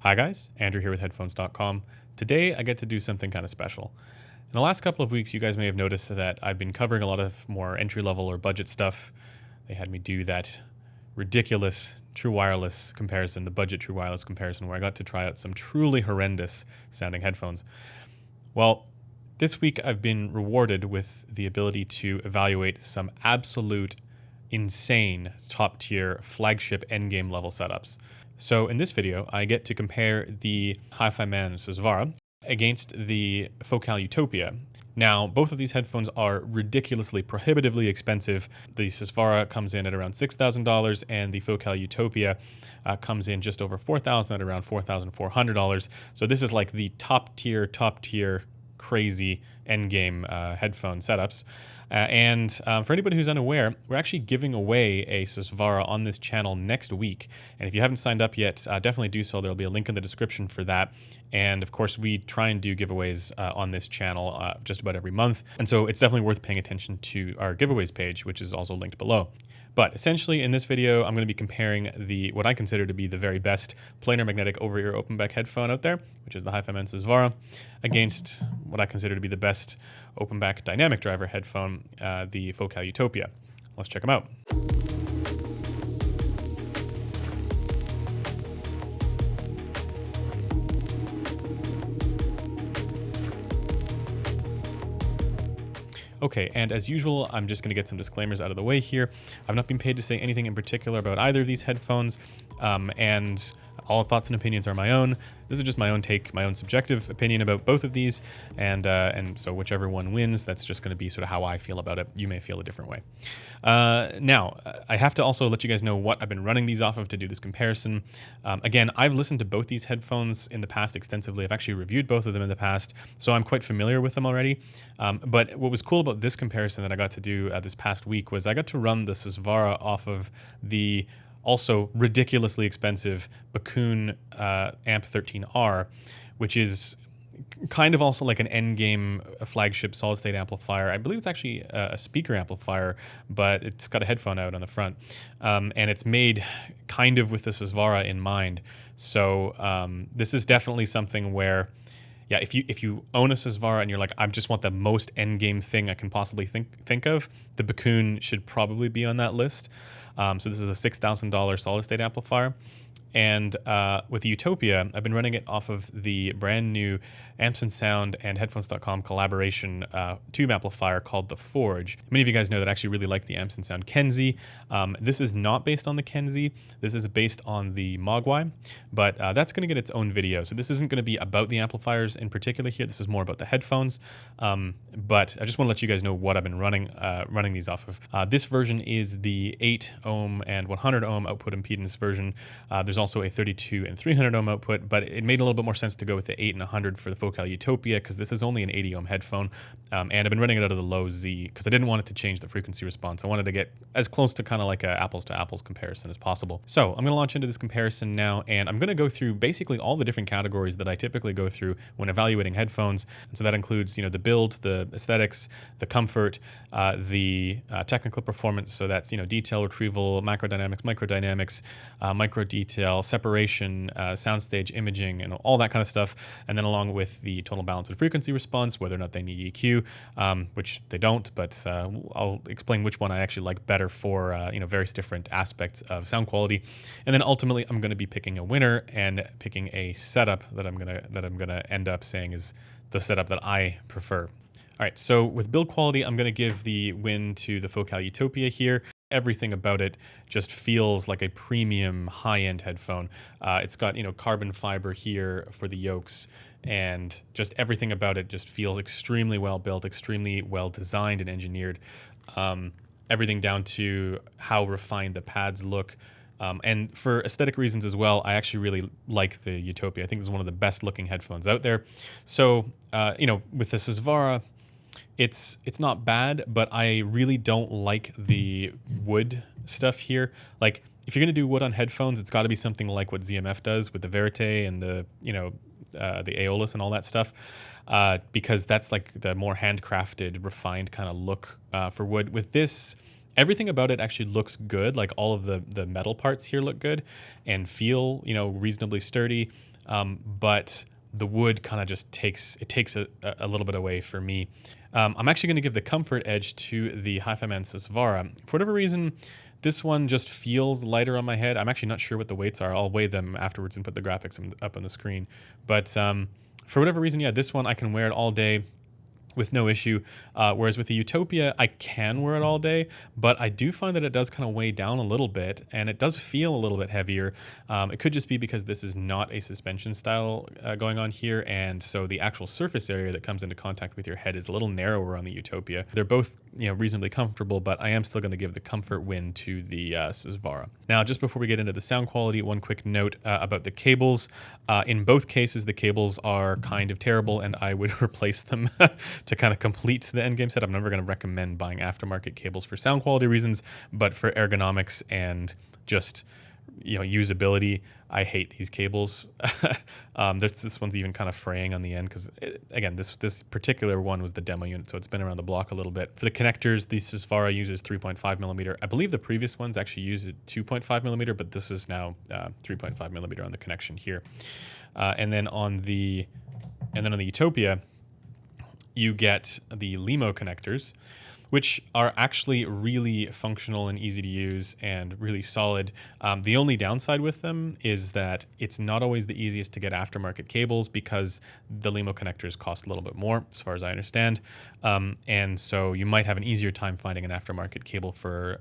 Hi guys, Andrew here with headphones.com. Today I get to do something kind of special. In the last couple of weeks, you guys may have noticed that I've been covering a lot of more entry-level or budget stuff. They had me do that ridiculous true wireless comparison, the budget true wireless comparison, where I got to try out some truly horrendous sounding headphones. Well, this week I've been rewarded with the ability to evaluate some absolute insane top-tier flagship endgame level setups. So in this video, I get to compare the HiFiMAN Susvara against the Focal Utopia. Now, both of these headphones are ridiculously, prohibitively expensive. The Susvara comes in at around $6,000 and the Focal Utopia comes in just over $4,000 at around $4,400. So this is like the top tier, crazy endgame headphone setups. For anybody who's unaware, we're actually giving away a Susvara on this channel next week. And if you haven't signed up yet, definitely do so. There'll be a link in the description for that. And of course, we try and do giveaways on this channel just about every month. And so it's definitely worth paying attention to our giveaways page, which is also linked below. But essentially in this video, I'm going to be comparing what I consider to be the very best planar magnetic over-ear open back headphone out there, which is the HiFiMAN Susvara, against what I consider to be the best open back dynamic driver headphone, the Focal Utopia. Let's check them out. Okay, and as usual, I'm just going to get some disclaimers out of the way here. I've not been paid to say anything in particular about either of these headphones, and all thoughts and opinions are my own. This is just my own take, my own subjective opinion about both of these, and so whichever one wins, that's just going to be sort of how I feel about it. You may feel a different way. Now, I have to also let you guys know what I've been running these off of to do this comparison. Again, I've listened to both these headphones in the past extensively. I've actually reviewed both of them in the past, so I'm quite familiar with them already. But what was cool about this comparison that I got to do this past week was I got to run the Susvara off of the also ridiculously expensive Bakoon AMP-13r, which is kind of also like an endgame flagship solid-state amplifier. I believe it's actually a speaker amplifier, but it's got a headphone out on the front. And it's made kind of with the Susvara in mind. So this is definitely something where, yeah, if you own a Susvara and you're like, I just want the most endgame thing I can possibly think of, the Bakoon should probably be on that list. So this is a $6,000 solid-state amplifier. And with the Utopia, I've been running it off of the brand new Ampsandsound and Headphones.com collaboration tube amplifier called the Forge. Many of you guys know that I actually really like the Ampsandsound Kenzie. This is not based on the Kenzie. This is based on the Mogwai, but that's going to get its own video. So this isn't going to be about the amplifiers in particular here. This is more about the headphones. But I just want to let you guys know what I've been running these off of. This version is the 8 ohm and 100 ohm output impedance version. There's also a 32 and 300 ohm output, but it made a little bit more sense to go with the 8 and 100 for the Focal Utopia because this is only an 80 ohm headphone, and I've been running it out of the low Z because I didn't want it to change the frequency response. I wanted to get as close to kind of like a apples to apples comparison as possible. So I'm going to launch into this comparison now, and I'm going to go through basically all the different categories that I typically go through when evaluating headphones. And so that includes, the build, the aesthetics, the comfort, the technical performance. So that's, detail retrieval, macrodynamics, microdynamics, micro detail, separation, soundstage imaging, and all that kind of stuff. And then along with the total balance and frequency response, whether or not they need EQ, which they don't, but I'll explain which one I actually like better for various different aspects of sound quality. And then ultimately, I'm going to be picking a winner and picking a setup that I'm gonna end up saying is the setup that I prefer. All right, so with build quality, I'm going to give the win to the Focal Utopia here. Everything about it just feels like a premium high-end headphone. It's got, carbon fiber here for the yokes, and just everything about it just feels extremely well built, extremely well designed and engineered. Everything down to how refined the pads look. And for aesthetic reasons as well, I actually really like the Utopia. I think this is one of the best looking headphones out there. So, with the Susvara, it's not bad, but I really don't like the wood stuff here. Like, if you're going to do wood on headphones, it's got to be something like what ZMF does with the Verite and the Aeolus and all that stuff, because that's like the more handcrafted, refined kind of look for wood. With this, everything about it actually looks good. Like all of the metal parts here look good and feel, reasonably sturdy. but the wood kind of just takes a little bit away for me. I'm actually going to give the comfort edge to the HiFiMAN Susvara. For whatever reason, this one just feels lighter on my head. I'm actually not sure what the weights are. I'll weigh them afterwards and put the graphics up on the screen. But for whatever reason, yeah, this one I can wear it all day with no issue, whereas with the Utopia, I can wear it all day, but I do find that it does kind of weigh down a little bit, and it does feel a little bit heavier. It could just be because this is not a suspension style going on here, and so the actual surface area that comes into contact with your head is a little narrower on the Utopia. They're both, reasonably comfortable, but I am still going to give the comfort win to the Susvara. Now, just before we get into the sound quality, one quick note about the cables. In both cases, the cables are kind of terrible, and I would replace them to kind of complete the Endgame set. I'm never going to recommend buying aftermarket cables for sound quality reasons, but for ergonomics and just usability, I hate these cables. This one's even kind of fraying on the end because, again, this particular one was the demo unit, so it's been around the block a little bit. For the connectors, the Susvara uses 3.5 millimeter. I believe the previous ones actually used 2.5 millimeter, but this is now 3.5 millimeter on the connection here. And then on the Utopia, you get the LEMO connectors, which are actually really functional and easy to use and really solid. The only downside with them is that it's not always the easiest to get aftermarket cables because the LEMO connectors cost a little bit more, as far as I understand. And so you might have an easier time finding an aftermarket cable for,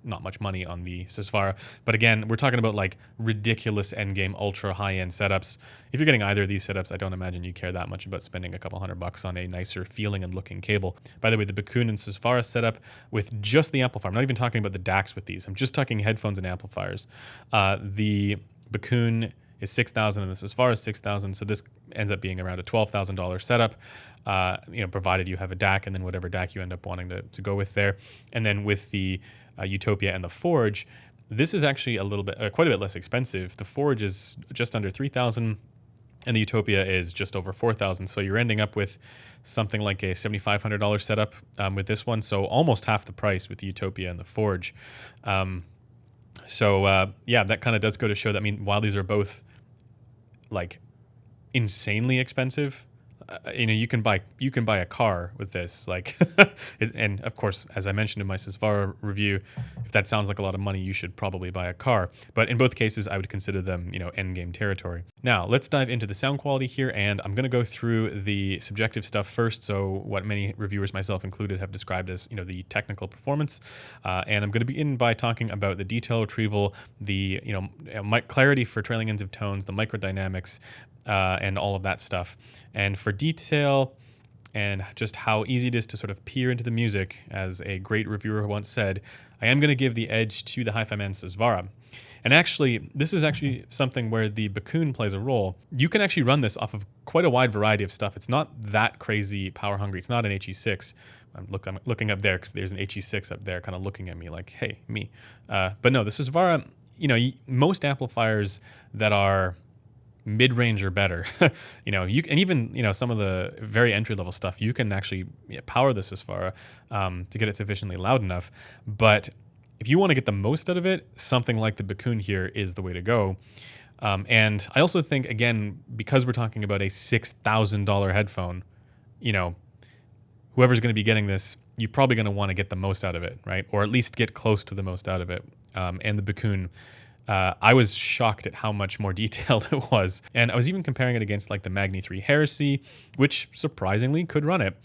not much money on the Susvara. But again, we're talking about like ridiculous endgame ultra high-end setups. If you're getting either of these setups, I don't imagine you care that much about spending a couple $100 on a nicer feeling and looking cable. By the way, the Bakoon and Susvara setup with just the amplifier, I'm not even talking about the DACs with these, I'm just talking headphones and amplifiers. The Bakoon is $6,000 and the Susvara is $6,000, so this ends up being around a $12,000 setup, provided you have a DAC and then whatever DAC you end up wanting to go with there. And then with the Utopia and the Forge, this is actually a little bit, quite a bit less expensive. The Forge is just under $3,000, and the Utopia is just over $4,000. So you're ending up with something like a $7,500 setup with this one. So almost half the price with the Utopia and the Forge. Yeah, that kind of does go to show that. I mean, while these are both like insanely expensive, you can buy a car with this, like, and of course, as I mentioned in my Susvara review, if that sounds like a lot of money, you should probably buy a car. But in both cases, I would consider them, endgame territory. Now, let's dive into the sound quality here, and I'm going to go through the subjective stuff first. So what many reviewers, myself included, have described as, the technical performance, and I'm going to begin by talking about the detail retrieval, the, clarity for trailing ends of tones, the microdynamics, and all of that stuff. And for detail and just how easy it is to sort of peer into the music, as a great reviewer once said, I am going to give the edge to the HiFiMAN Susvara. And actually, this is actually something where the Bakoon plays a role. You can actually run this off of quite a wide variety of stuff. It's not that crazy power hungry. It's not an HE6. I'm looking up there because there's an HE6 up there kind of looking at me like, hey, me. But no, the Susvara, most amplifiers that are mid-range or better, you can even, some of the very entry-level stuff, you can actually power the Susvara to get it sufficiently loud enough. But if you want to get the most out of it, something like the Bakoon here is the way to go. And I also think, again, because we're talking about a $6,000 headphone, whoever's going to be getting this, you're probably going to want to get the most out of it, right? Or at least get close to the most out of it. And the Bakoon, I was shocked at how much more detailed it was. And I was even comparing it against like the Magni 3 Heresy, which surprisingly could run it.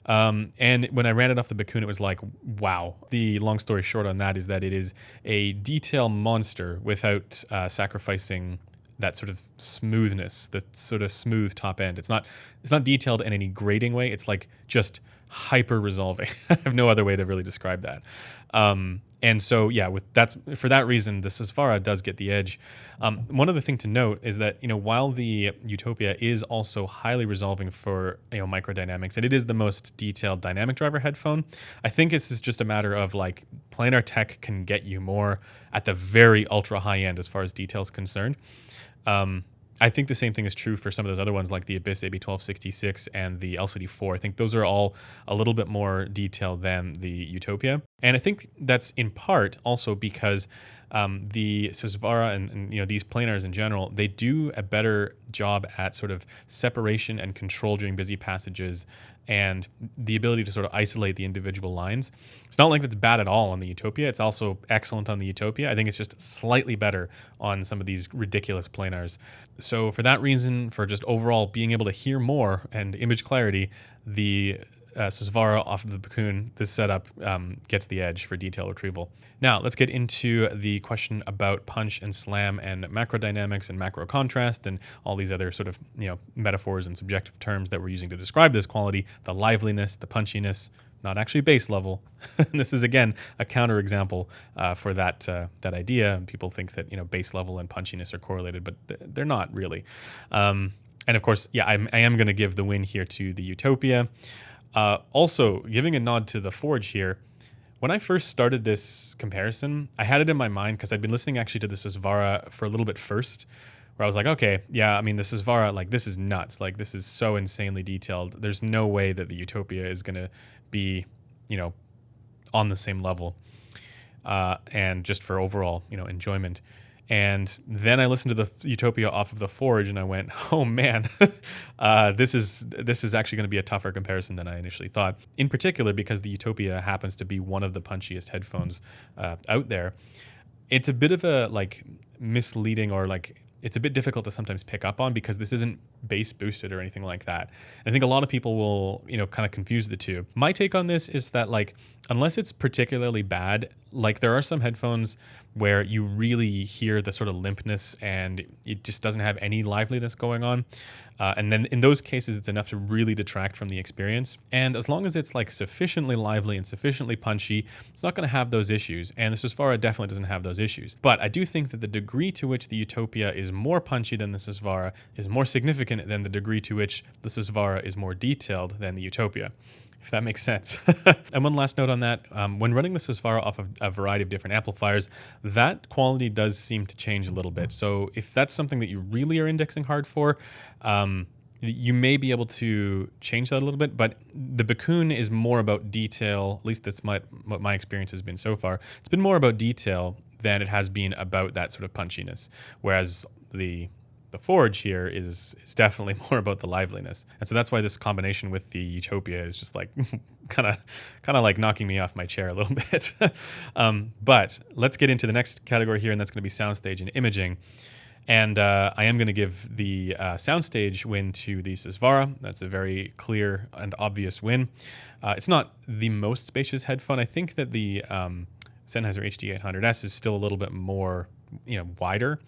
And when I ran it off the Bakoon, it was like, wow. The long story short on that is that it is a detail monster without sacrificing that sort of smoothness, that sort of smooth top end. It's not detailed in any grating way. It's like just hyper resolving. I have no other way to really describe that. And so, yeah, for that reason, the Susvara does get the edge. One other thing to note is that, while the Utopia is also highly resolving for, microdynamics, and it is the most detailed dynamic driver headphone, I think this is just a matter of like planar tech can get you more at the very ultra high end as far as detail is concerned. I think the same thing is true for some of those other ones like the Abyss AB1266 and the LCD4. I think those are all a little bit more detailed than the Utopia. And I think that's in part also because the Susvara and these planars in general, they do a better job at sort of separation and control during busy passages and the ability to sort of isolate the individual lines. It's not like that's bad at all on the Utopia. It's also excellent on the Utopia. I think it's just slightly better on some of these ridiculous planars. So for that reason, for just overall being able to hear more and image clarity, the Susvara off of the Bakoon, this setup gets the edge for detail retrieval. Now let's get into the question about punch and slam and macro dynamics and macro contrast and all these other sort of metaphors and subjective terms that we're using to describe this quality: the liveliness, the punchiness, not actually bass level. This is again a counterexample for that idea. People think that bass level and punchiness are correlated, but they're not really. And of course, yeah, I am going to give the win here to the Utopia. Also, giving a nod to the Forge here, when I first started this comparison, I had it in my mind because I'd been listening actually to the Susvara for a little bit first, where I was like, okay, yeah, I mean, the Susvara, like, this is nuts. Like, this is so insanely detailed. There's no way that the Utopia is going to be, on the same level. And just for overall, enjoyment. And then I listened to the Utopia off of the Forge, and I went, "Oh man, this is actually going to be a tougher comparison than I initially thought." In particular, because the Utopia happens to be one of the punchiest headphones out there. It's a bit of a misleading, or it's a bit difficult to sometimes pick up on because this isn't bass boosted or anything like that. I think a lot of people will, kind of confuse the two. My take on this is that unless it's particularly bad, there are some headphones where you really hear the sort of limpness and it just doesn't have any liveliness going on. And then in those cases, it's enough to really detract from the experience. And as long as it's sufficiently lively and sufficiently punchy, it's not going to have those issues. And the Susvara definitely doesn't have those issues. But I do think that the degree to which the Utopia is more punchy than the Susvara is more significant than the degree to which the Susvara is more detailed than the Utopia, if that makes sense. And one last note on that, when running the Susvara off of a variety of different amplifiers, that quality does seem to change a little bit. So if that's something that you really are indexing hard for, you may be able to change that a little bit, but the Bakoon is more about detail. At least that's what my experience has been so far. It's been more about detail than it has been about that sort of punchiness, whereas the Forge here is definitely more about the liveliness. And so that's why this combination with the Utopia is just kind of knocking me off my chair a little bit. But let's get into the next category here, and that's going to be soundstage and imaging. And I am going to give the soundstage win to the Susvara. That's a very clear and obvious win. It's not the most spacious headphone. I think that the Sennheiser HD800S is still a little bit more wider,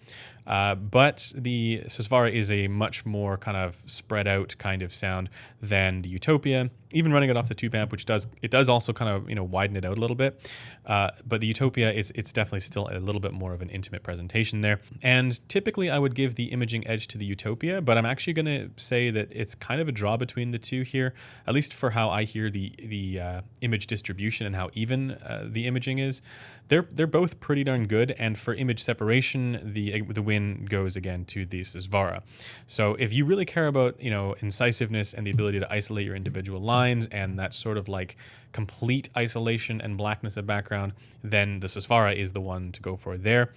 but the Susvara is a much more kind of spread out kind of sound than the Utopia. Even running it off the tube amp, which does also kind of widen it out a little bit, but the Utopia it's definitely still a little bit more of an intimate presentation there. And typically I would give the imaging edge to the Utopia, but I'm actually going to say that it's kind of a draw between the two here, at least for how I hear the image distribution and how even the imaging is. They're both pretty darn good, and for image separation, the win goes again to the Susvara. So if you really care about incisiveness and the ability to isolate your individual lines and that sort of complete isolation and blackness of background, then the Susvara is the one to go for there.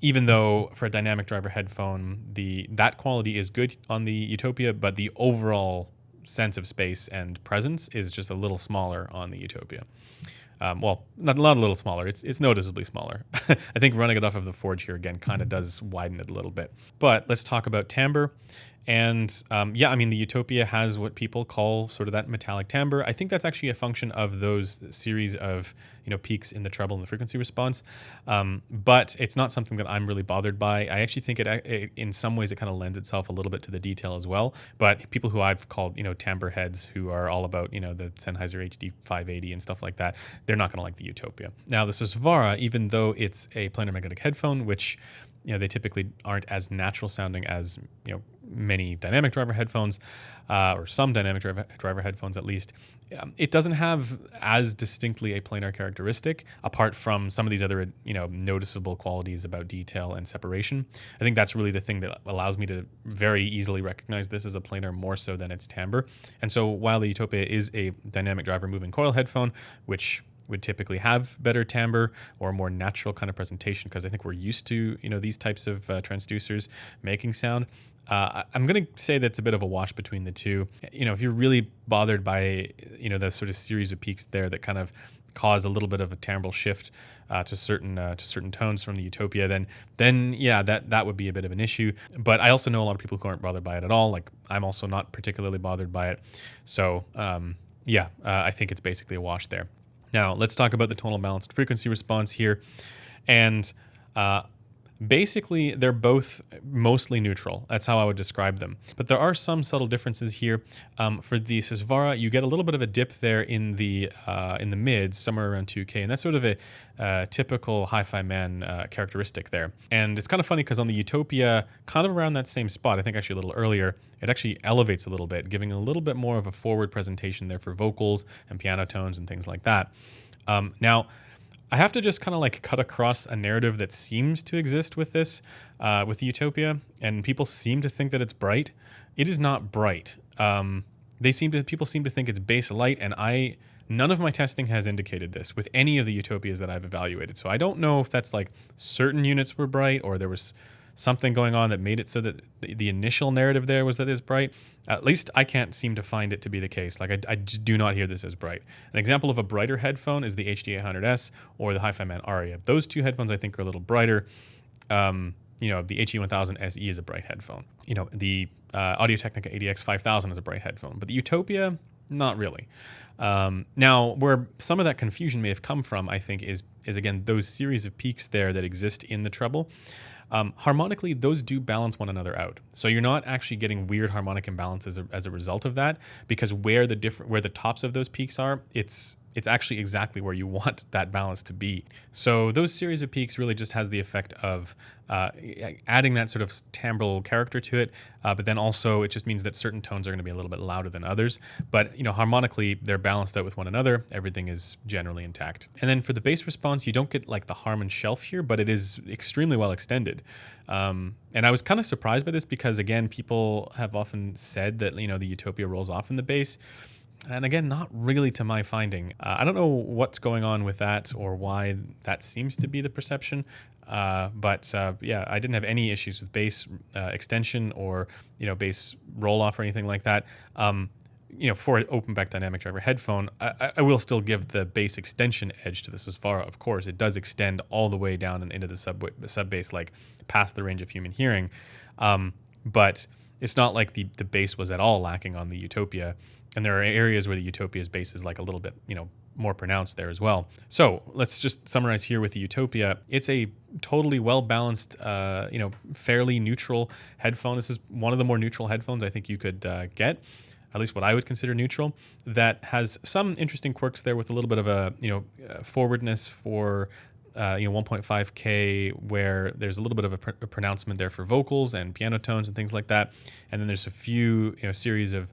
Even though for a dynamic driver headphone, that quality is good on the Utopia, but the overall sense of space and presence is just a little smaller on the Utopia. Well, not a little smaller. It's noticeably smaller. I think running it off of the Forge here again kind of does widen it a little bit. But let's talk about timbre. And yeah, I mean, the Utopia has what people call sort of that metallic timbre. I think that's actually a function of those series of peaks in the treble and the frequency response. But it's not something that I'm really bothered by. I actually think it in some ways it kind of lends itself a little bit to the detail as well. But people who I've called timbre heads, who are all about the Sennheiser HD 580 and stuff like that, they're not going to like the Utopia. Now the Susvara, even though it's a planar magnetic headphone, which they typically aren't as natural sounding as many dynamic driver headphones, or some dynamic driver headphones at least, it doesn't have as distinctly a planar characteristic apart from some of these other noticeable qualities about detail and separation. I think that's really the thing that allows me to very easily recognize this as a planar more so than its timbre. And so while the Utopia is a dynamic driver moving coil headphone, which would typically have better timbre or a more natural kind of presentation, because I think we're used to, these types of transducers making sound. I'm going to say that's a bit of a wash between the two. If you're really bothered by, the sort of series of peaks there that kind of cause a little bit of a timbral shift to certain tones from the Utopia, then yeah, that would be a bit of an issue. But I also know a lot of people who aren't bothered by it at all. Like, I'm also not particularly bothered by it. So I think it's basically a wash there. Now let's talk about the tonal balanced frequency response here, and basically, they're both mostly neutral. That's how I would describe them. But there are some subtle differences here. For the Susvara, you get a little bit of a dip there in the mids, somewhere around 2K, and that's sort of a typical HiFiMAN characteristic there. And it's kind of funny because on the Utopia, kind of around that same spot, I think actually a little earlier, it actually elevates a little bit, giving a little bit more of a forward presentation there for vocals and piano tones and things like that. Now, I have to just kind of like cut across a narrative that seems to exist with this, with the Utopia, and people seem to think that it's bright. It is not bright. People seem to think it's bass light, and none of my testing has indicated this with any of the Utopias that I've evaluated. So I don't know if that's like certain units were bright, or there was something going on that made it so that the initial narrative there was that it's bright. At least I can't seem to find it to be the case. Like, I just do not hear this as bright. An example of a brighter headphone is the HD800S or the HiFiMAN Aria. Those two headphones I think are a little brighter. The HE1000 SE is a bright headphone. The Audio-Technica ADX5000 is a bright headphone, but the Utopia, not really. Now, where some of that confusion may have come from, I think, is again those series of peaks there that exist in the treble. Harmonically, those do balance one another out. So you're not actually getting weird harmonic imbalances as a result of that, because where the tops of those peaks are, it's actually exactly where you want that balance to be. So those series of peaks really just has the effect of adding that sort of timbral character to it, but then also it just means that certain tones are going to be a little bit louder than others. But harmonically, they're balanced out with one another. Everything is generally intact. And then for the bass response, you don't get like the Harman shelf here, but it is extremely well extended. And I was kind of surprised by this because, again, people have often said that the Utopia rolls off in the bass. And again, not really to my finding. I don't know what's going on with that or why that seems to be the perception. But I didn't have any issues with bass extension or bass roll off or anything like that. For an open back dynamic driver headphone, I will still give the bass extension edge to the Susvara. Of course, it does extend all the way down and into the sub bass, like past the range of human hearing. But it's not like the bass was at all lacking on the Utopia. And there are areas where the Utopia's bass is like a little bit, more pronounced there as well. So let's just summarize here with the Utopia. It's a totally well-balanced, fairly neutral headphone. This is one of the more neutral headphones I think you could get, at least what I would consider neutral, that has some interesting quirks there with a little bit of a, forwardness for 1.5K, where there's a little bit of a pronouncement there for vocals and piano tones and things like that. And then there's a few, series of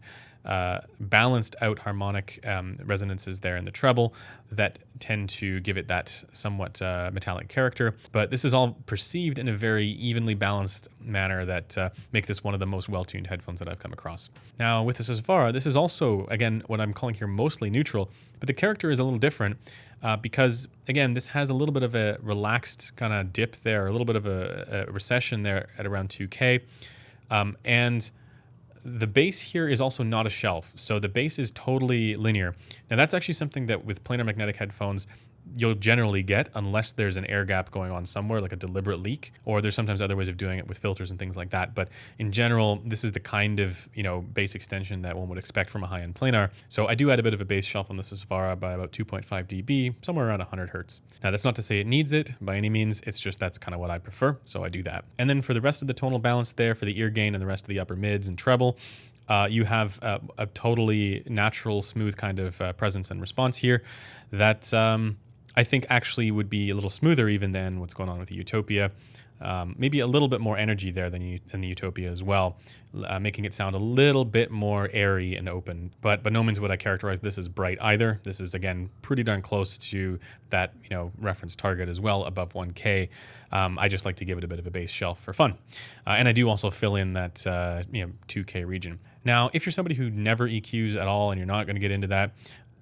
balanced out harmonic resonances there in the treble that tend to give it that somewhat metallic character. But this is all perceived in a very evenly balanced manner that make this one of the most well-tuned headphones that I've come across. Now with the Susvara, this is also, again, what I'm calling here mostly neutral, but the character is a little different because, again, this has a little bit of a relaxed kind of dip there, a little bit of a recession there at around 2K. And the bass here is also not a shelf, so the bass is totally linear. Now that's actually something that with planar magnetic headphones you'll generally get unless there's an air gap going on somewhere, like a deliberate leak, or there's sometimes other ways of doing it with filters and things like that. But in general, this is the kind of bass extension that one would expect from a high-end planar. So I do add a bit of a bass shelf on the Susvara by about 2.5 dB, somewhere around 100 hertz. Now that's not to say it needs it by any means, it's just that's kind of what I prefer, so I do that. And then for the rest of the tonal balance there, for the ear gain and the rest of the upper mids and treble, you have a totally natural, smooth kind of presence and response here that I think actually would be a little smoother even than what's going on with the Utopia. Maybe a little bit more energy there than the Utopia as well, making it sound a little bit more airy and open. But by no means would I characterize this as bright either. This is, again, pretty darn close to that reference target as well, above 1K. I just like to give it a bit of a bass shelf for fun. And I do also fill in that 2K region. Now, if you're somebody who never EQs at all and you're not going to get into that,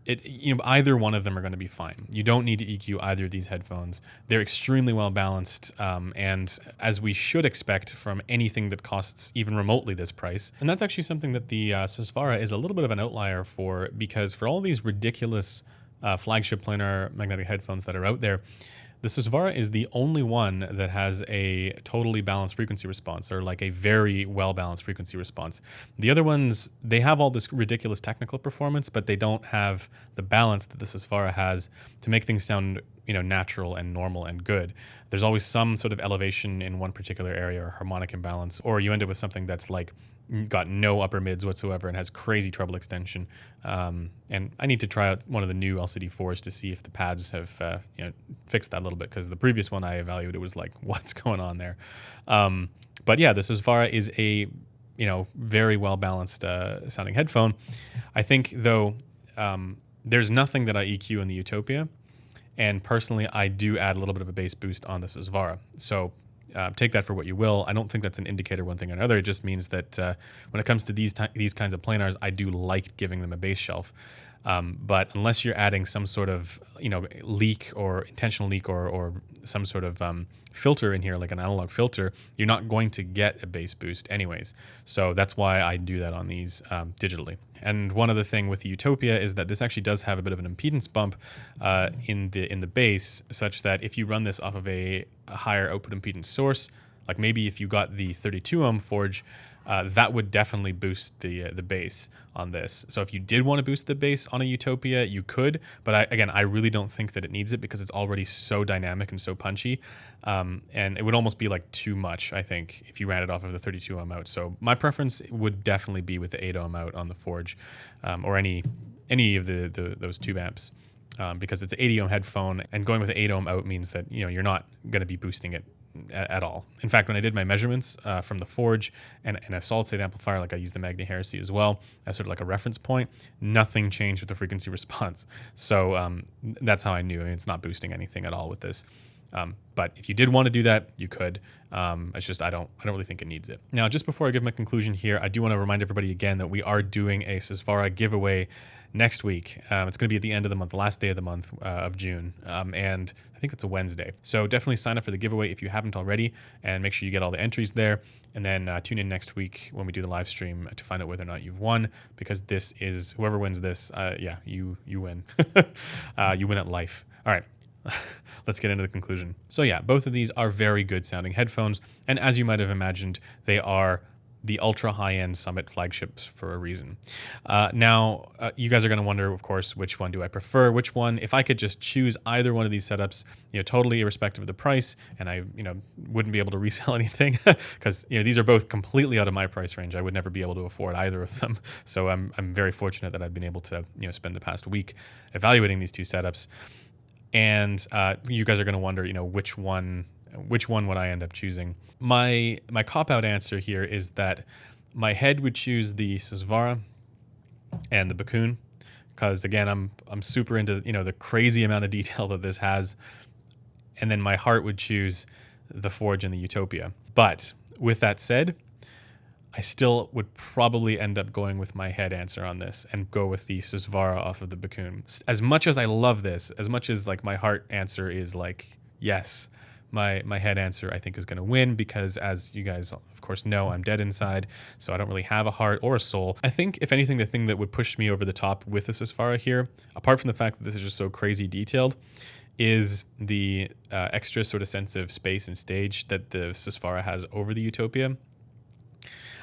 either one of them are going to be fine. You don't need to EQ either of these headphones. They're extremely well balanced, and as we should expect from anything that costs even remotely this price. And that's actually something that the Susvara is a little bit of an outlier for, because for all these ridiculous flagship planar magnetic headphones that are out there, the Susvara is the only one that has a totally balanced frequency response, or like a very well-balanced frequency response. The other ones, they have all this ridiculous technical performance, but they don't have the balance that the Susvara has to make things sound, natural and normal and good. There's always some sort of elevation in one particular area, or harmonic imbalance, or you end up with something that's like got no upper mids whatsoever and has crazy treble extension. And I need to try out one of the new LCD4s to see if the pads have fixed that a little bit, because the previous one I evaluated was like, what's going on there? But yeah, the Susvara is a very well balanced sounding headphone. I think though, there's nothing that I EQ in the Utopia, and personally I do add a little bit of a bass boost on the Susvara. So take that for what you will. I don't think that's an indicator one thing or another. It just means that when it comes to these kinds of planars, I do like giving them a bass shelf. But unless you're adding some sort of leak or intentional leak or some sort of filter in here, like an analog filter, you're not going to get a bass boost anyways. So that's why I do that on these digitally. And one other thing with the Utopia is that this actually does have a bit of an impedance bump in the bass, such that if you run this off of a higher output impedance source, like maybe if you got the 32 ohm Forge, that would definitely boost the bass on this. So if you did want to boost the bass on a Utopia, you could, but I really don't think that it needs it, because it's already so dynamic and so punchy, and it would almost be like too much, I think, if you ran it off of the 32 ohm out. So my preference would definitely be with the 8 ohm out on the Forge, or any of those tube amps, because it's an 80 ohm headphone, and going with the 8 ohm out means that you're not going to be boosting it at all. In fact, when I did my measurements from the Forge and a solid state amplifier, like I used the Magna Heresy as well as sort of like a reference point, nothing changed with the frequency response. So that's how I knew. It's not boosting anything at all with this. But if you did want to do that, you could. It's just I don't really think it needs it. Now, just before I give my conclusion here, I do want to remind everybody again that we are doing a Susvara giveaway next week. It's going to be at the end of the month, the last day of the month of June, and I think it's a Wednesday. So definitely sign up for the giveaway if you haven't already, and make sure you get all the entries there. And then tune in next week when we do the live stream to find out whether or not you've won, because this is, whoever wins this, you win. You win at life. All right. Let's get into the conclusion. So yeah, both of these are very good sounding headphones, and as you might have imagined, they are the ultra high-end Summit flagships for a reason. Now, you guys are going to wonder, of course, which one do I prefer? Which one, if I could just choose either one of these setups, totally irrespective of the price, and I, wouldn't be able to resell anything, because these are both completely out of my price range. I would never be able to afford either of them. So I'm very fortunate that I've been able to spend the past week evaluating these two setups. And you guys are going to wonder, which one would I end up choosing? My cop-out answer here is that my head would choose the Susvara and the Bakoon, because again, I'm super into the crazy amount of detail that this has, and then my heart would choose the Forge and the Utopia. But with that said, I still would probably end up going with my head answer on this and go with the Susvara off of the Bakoon. As much as I love this, as much as like my heart answer is like yes, my head answer I think is going to win, because as you guys of course know, I'm dead inside, so I don't really have a heart or a soul. I think if anything, the thing that would push me over the top with the Susvara here, apart from the fact that this is just so crazy detailed, is the extra sort of sense of space and stage that the Susvara has over the Utopia.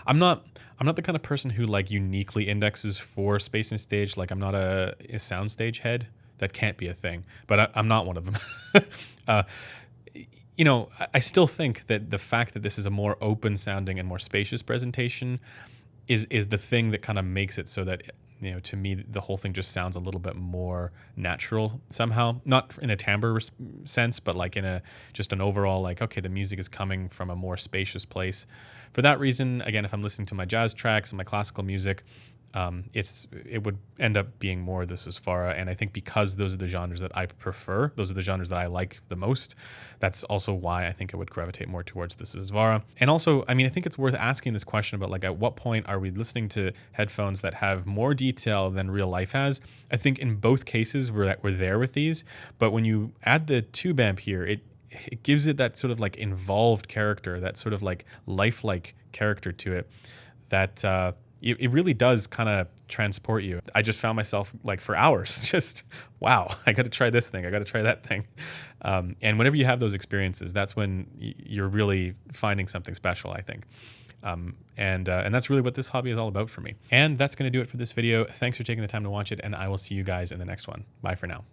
I'm not the kind of person who like uniquely indexes for space and stage. Like I'm not a soundstage head. That can't be a thing, but I'm not one of them. I still think that the fact that this is a more open sounding and more spacious presentation is the thing that kind of makes it so that, to me, the whole thing just sounds a little bit more natural somehow. Not in a timbre sense, but like in just an overall, like, okay, the music is coming from a more spacious place. For that reason, again, if I'm listening to my jazz tracks and my classical music, it would end up being more the Susvara. And I think because those are the genres that I prefer, those are the genres that I like the most, that's also why I think I would gravitate more towards the Susvara. And also, I mean, I think it's worth asking this question about like, at what point are we listening to headphones that have more detail than real life has? I think in both cases we're there with these, but when you add the tube amp here, it gives it that sort of like involved character, that sort of like lifelike character to it that it really does kind of transport you. I just found myself like for hours, just, wow, I got to try this thing. I got to try that thing. And whenever you have those experiences, that's when you're really finding something special, I think. And that's really what this hobby is all about for me. And that's going to do it for this video. Thanks for taking the time to watch it, and I will see you guys in the next one. Bye for now.